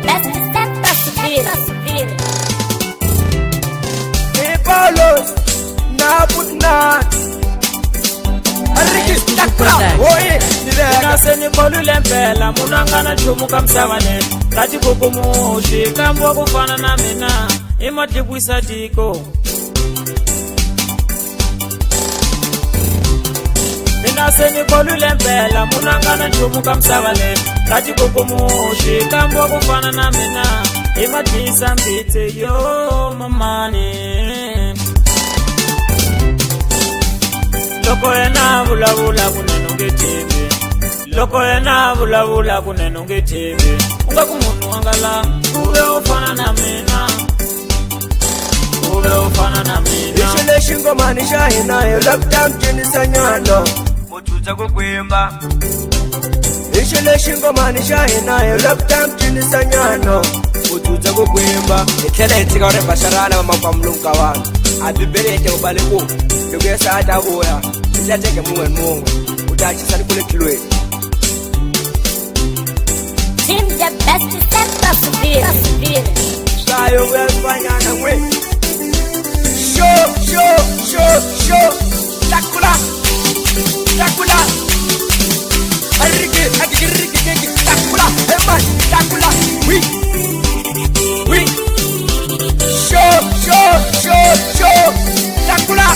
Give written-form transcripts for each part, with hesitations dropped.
best step possible. Hey Paulos, na put na. Naseni bolule mpela munangana chumu kamsavane kati kukumushi kambwa kufana na mina imatibwisa tiko Naseni bolule mpela munangana chumu kamsavane kati kukumushi kambwa kufana na mina imatibwisa mbite yo mamani Loko ena vula vula kuneno ngetebe Loko ena vula vula kuneno ngetebe Unga kumuntu wangala Ube ufana na mina Ube ufana na mina Ishile shingo manisha inayo Lockdown chini sanyano Mutuza kukwimba Ishile shingo manisha inayo Lockdown chini sanyano Mutuza kukwimba Ikele itika uremba sharana mama kwa mlunga wana Abibere ete ubaliku Nugesa hata uya Ziyateke muwe mungu Utachisa ni kule kilwe Team the best step possible. Sayo wefanya na mwe Show Takula Agiriki Takula Eman Takula We Show Takula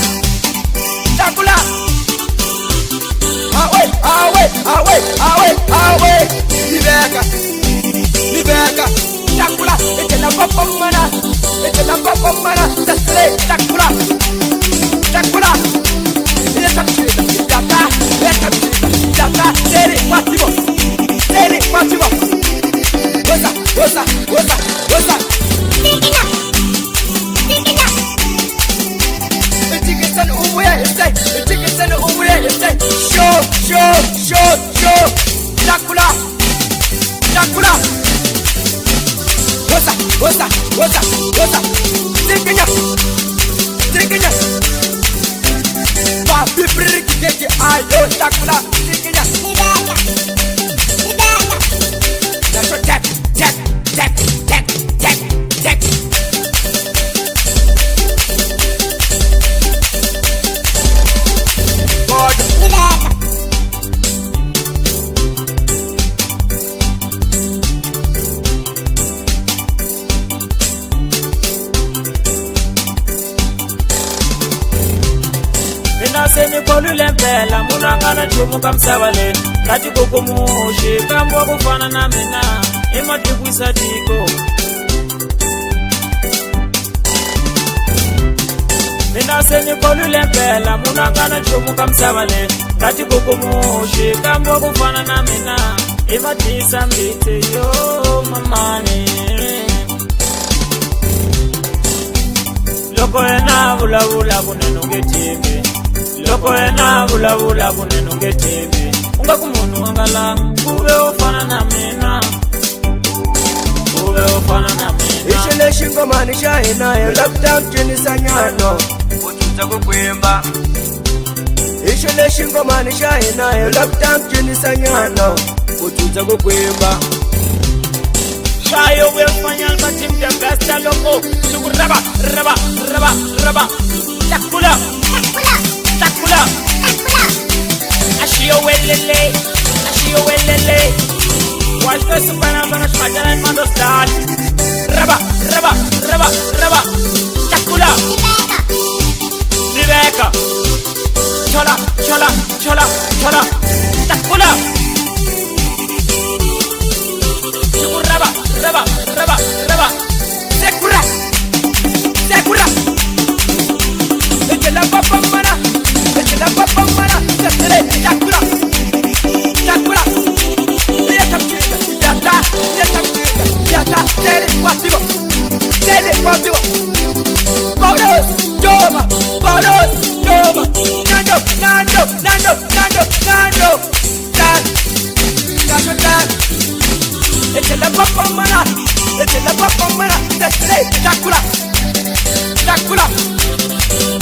Awe Libeka Takula Etela papa mana Tasle Takula Yata Tere Matibo Wasa Etikisan umuya este Show Takula Wasa Trikinya Papi briki keke ayo Takula Trikinya That's what tap Naseni bolule mpela munangana chumu kamsavane kati kukumushi kambwa kufana na mina imatibwisa tiko Naseni bolule mpela munangana chumu kamsavane kati kukumushi kambwa kufana na mina imatibwisa mbite yo mamani Loko ena vula vula kuneno ngetebe Loko ena vula vula kuneno ngetebe Unga kumuntu wangala Ube ufana na mina Ishile shingo manisha inayo Lockdown chini sanyano Mutuza kukwimba Ishile shingo manisha inayo Lockdown chini sanyano Mutuza kukwimba Shayo wefanya albatim de besta loko Sugu raba Takula Ashiyo welele Washka supana bana shmajana and mando start Raba Takula Libeka Chola Takula Sugu raba Sekura Echela papa mana Takura Yata Tere Matibo Paulos Joma Nando Dan Echela papa mana Takula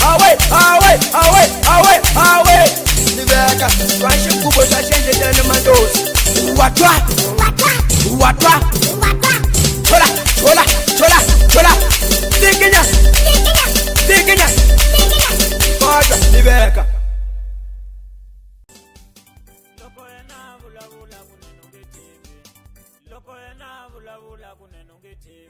Awe Libeka Kwanshi kubo sa shende dana mandos Watwa vulavula kunene u nge tivi.